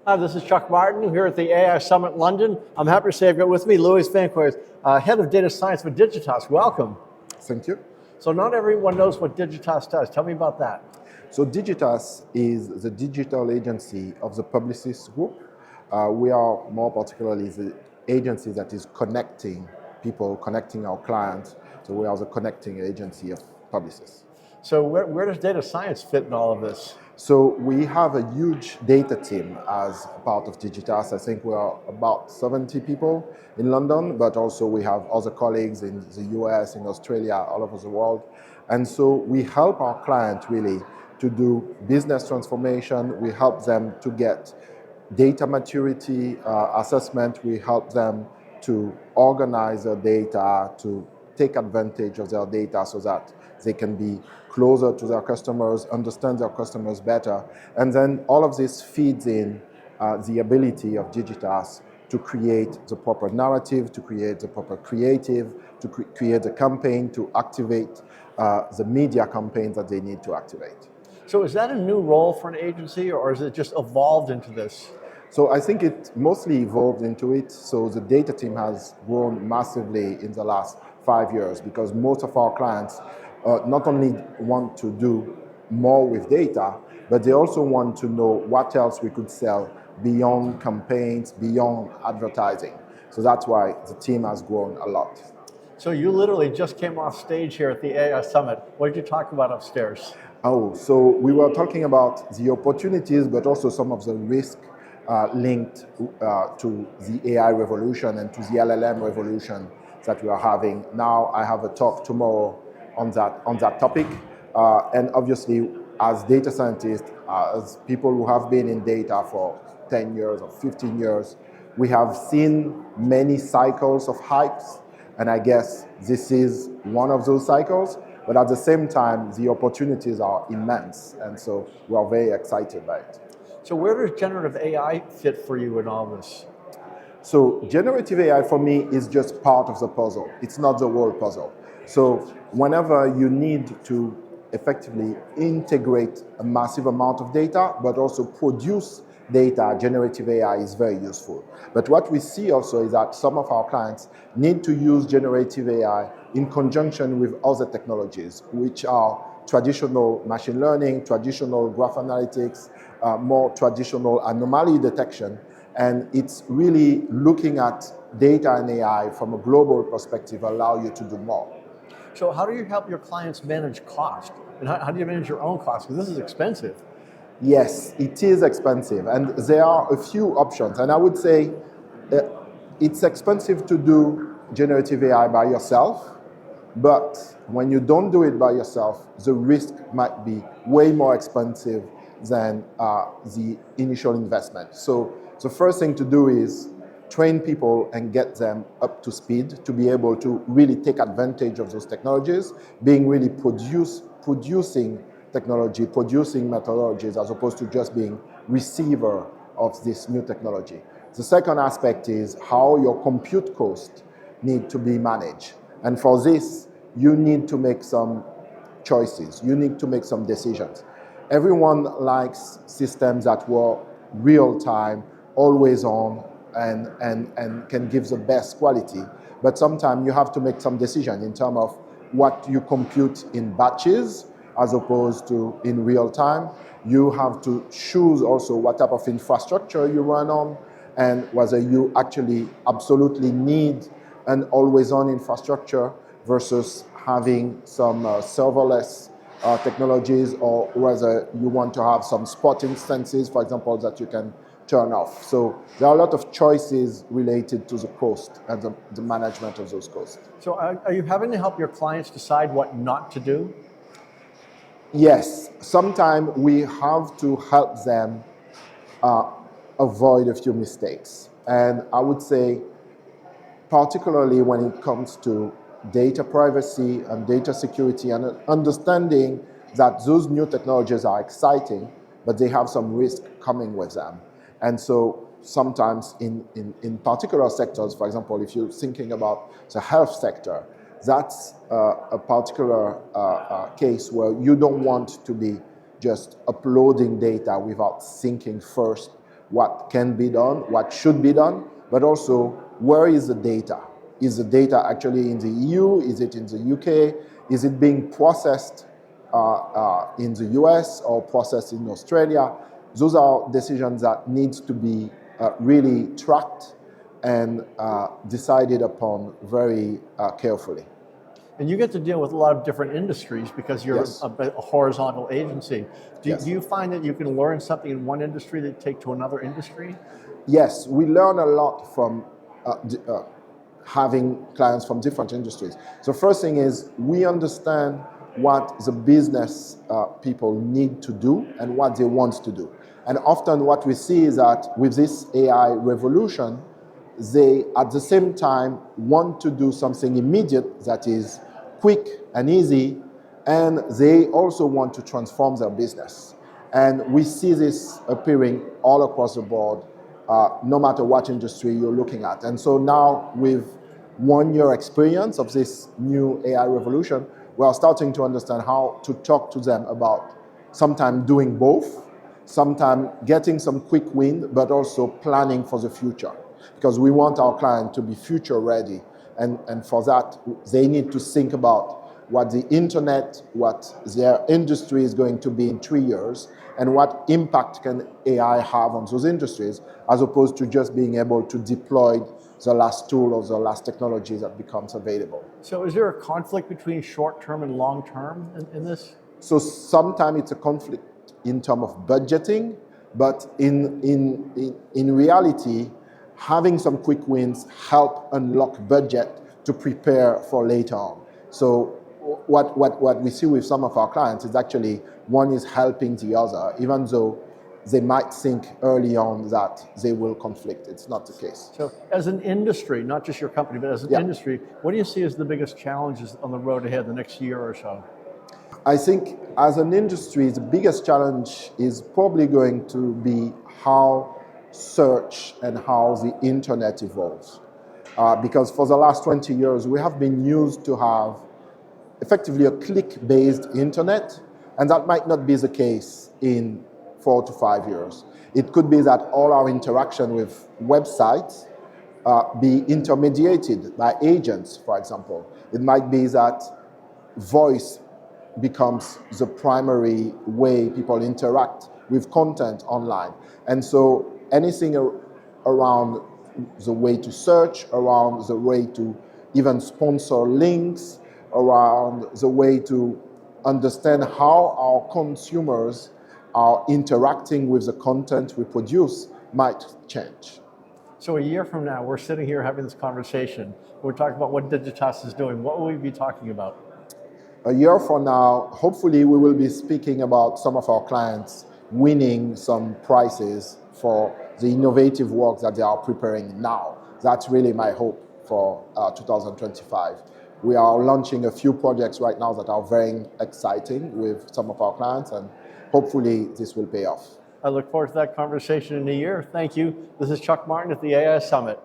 Hi, this is Chuck Martin here at the AI Summit London. I'm happy to say I've got with me Louis Vainquer, Head of Data Science for Digitas. Welcome. Thank you. So not everyone knows what Digitas does. Tell me about that. So Digitas is the digital agency of the Publicis Group. We are more particularly the agency that is connecting people, connecting our clients. So we are the connecting agency of Publicis. So where does data science fit in all of this? So we have a huge data team as part of Digitas. I think we are about 70 people in London, but also we have other colleagues in the US, in Australia, all over the world. And so we help our clients really to do business transformation. We help them to get data maturity assessment. We help them to organize their data, to take advantage of their data so that they can be closer to their customers, understand their customers better. And then all of this feeds in the ability of Digitas to create the proper narrative, to create the proper creative, to create the campaign, to activate the media campaigns that they need to activate. So is that a new role for an agency, or is it just evolved into this? So I think it mostly evolved into it. So the data team has grown massively in the last 5 years because most of our clients not only want to do more with data, but they also want to know what else we could sell beyond campaigns, beyond advertising. So that's why the team has grown a lot. So you literally just came off stage here at the AI Summit. What did you talk about upstairs? Oh, so we were talking about the opportunities, but also some of the risk linked to the AI revolution and to the LLM revolution that we are having. Now I have a talk tomorrow on that topic. And obviously, as data scientists, as people who have been in data for 10 years or 15 years, we have seen many cycles of hypes. And I guess this is one of those cycles. But at the same time, the opportunities are immense. And so we are very excited by it. So where does generative AI fit for you in all this? So generative AI for me is just part of the puzzle. It's not the whole puzzle. So whenever you need to effectively integrate a massive amount of data, but also produce data, generative AI is very useful. But what we see also is that some of our clients need to use generative AI in conjunction with other technologies, which are traditional machine learning, traditional graph analytics, more traditional anomaly detection. And it's really looking at data and AI from a global perspective allow you to do more. So how do you help your clients manage cost? And how do you manage your own cost? Because this is expensive. Yes, it is expensive. And there are a few options. And I would say it's expensive to do generative AI by yourself. But when you don't do it by yourself, the risk might be way more expensive than the initial investment. So the first thing to do is train people and get them up to speed to be able to really take advantage of those technologies, being really producing technology, producing methodologies, as opposed to just being receiver of this new technology. The second aspect is how your compute costs need to be managed. And for this, you need to make some choices. You need to make some decisions. Everyone likes systems that were real time, always on, and can give the best quality. But sometimes you have to make some decision in terms of what you compute in batches as opposed to in real time. You have to choose also what type of infrastructure you run on and whether you actually absolutely need an always-on infrastructure versus having some serverless technologies, or whether you want to have some spot instances, for example, that you can turn off. So there are a lot of choices related to the cost and the management of those costs. So are you having to help your clients decide what not to do? Yes, sometimes we have to help them avoid a few mistakes. And I would say, particularly when it comes to data privacy and data security, and understanding that those new technologies are exciting, but they have some risk coming with them. And so sometimes in particular sectors, for example, if you're thinking about the health sector, that's a particular case where you don't want to be just uploading data without thinking first what can be done, what should be done, but also where is the data? Is the data actually in the EU? Is it in the UK? Is it being processed in the US or processed in Australia? Those are decisions that need to be really tracked and decided upon very carefully. And you get to deal with a lot of different industries because you're Yes. a horizontal agency. Do Yes. you find that you can learn something in one industry that you take to another industry? Yes, we learn a lot from having clients from different industries. So first thing is we understand what the business people need to do and what they want to do. And often what we see is that with this AI revolution, they at the same time want to do something immediate that is quick and easy, and they also want to transform their business. And we see this appearing all across the board, no matter what industry you're looking at. And so now with 1 year experience of this new AI revolution, we are starting to understand how to talk to them about sometimes doing both, sometimes getting some quick win, but also planning for the future. Because we want our client to be future ready. And for that, they need to think about what the internet, what their industry is going to be in 3 years, and what impact can AI have on those industries, as opposed to just being able to deploy the last tool or the last technology that becomes available. So is there a conflict between short-term and long-term in this? So sometimes it's a conflict in terms of budgeting, but in reality, having some quick wins help unlock budget to prepare for later on. So what we see with some of our clients is actually one is helping the other, even though they might think early on that they will conflict. It's not the case. So as an industry, not just your company, but as an industry, what do you see as the biggest challenges on the road ahead the next year or so? I think as an industry, the biggest challenge is probably going to be how search and how the internet evolves. Because for the last 20 years, we have been used to have effectively a click-based internet, and that might not be the case in 4 to 5 years. It could be that all our interaction with websites be intermediated by agents, for example. It might be that voice becomes the primary way people interact with content online. And so anything around the way to search, around the way to even sponsor links, around the way to understand how our consumers are interacting with the content we produce might change. So a year from now, we're sitting here having this conversation. We're talking about what Digitas is doing. What will we be talking about? A year from now, hopefully we will be speaking about some of our clients winning some prizes for the innovative work that they are preparing now. That's really my hope for 2025. We are launching a few projects right now that are very exciting with some of our clients, and hopefully this will pay off. I look forward to that conversation in a year. Thank you. This is Chuck Martin at the AI Summit.